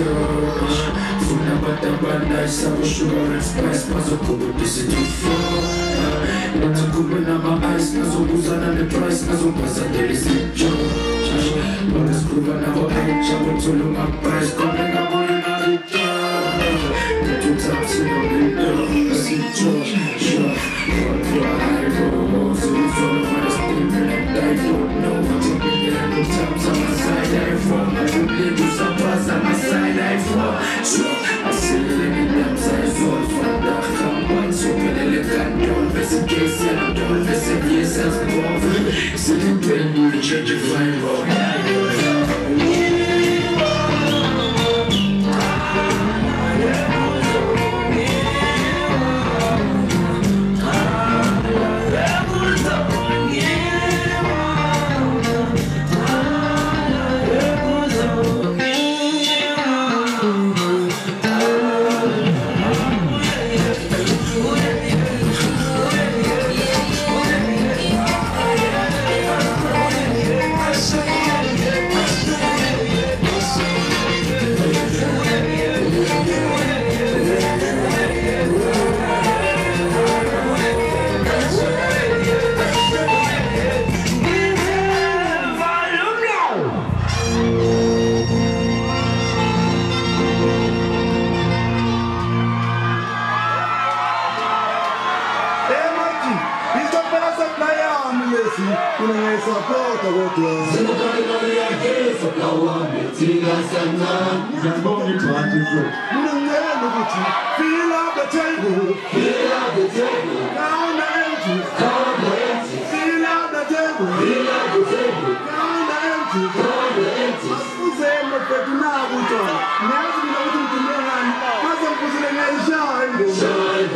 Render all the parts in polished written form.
touch. Funa batabanda isabo sugar and spice. Bazokubu disidifo. Natakubu na ma-ice. Nazobuzana the price. Nazobaza delisicho. Banaskuba na ho-ai. Chabotulu ma-price. Kone na boli na rita. Two times in the window. Sicho. For I go. So it's all of my steam. And I don't know what to be there. No times on my side I fall. I don't live with some pass on my side I fall. I see the living them sides all from the come so elegant, don't investigate, and don't investigate yourself involved. Sitting brain, you change your fine road. Feel out the table, feel out the table, down the empty, down the empty, feel out the table, feel out the table, down the empty, down the empty. Askusema petuna buto, nyazi bila utu mehani, kasa kusile nyaisha shine.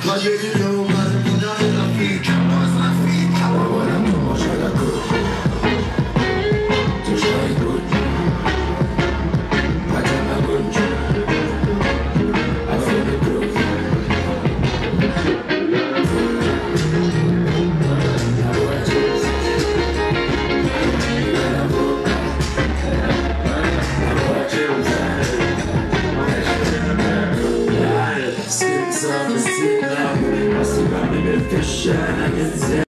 But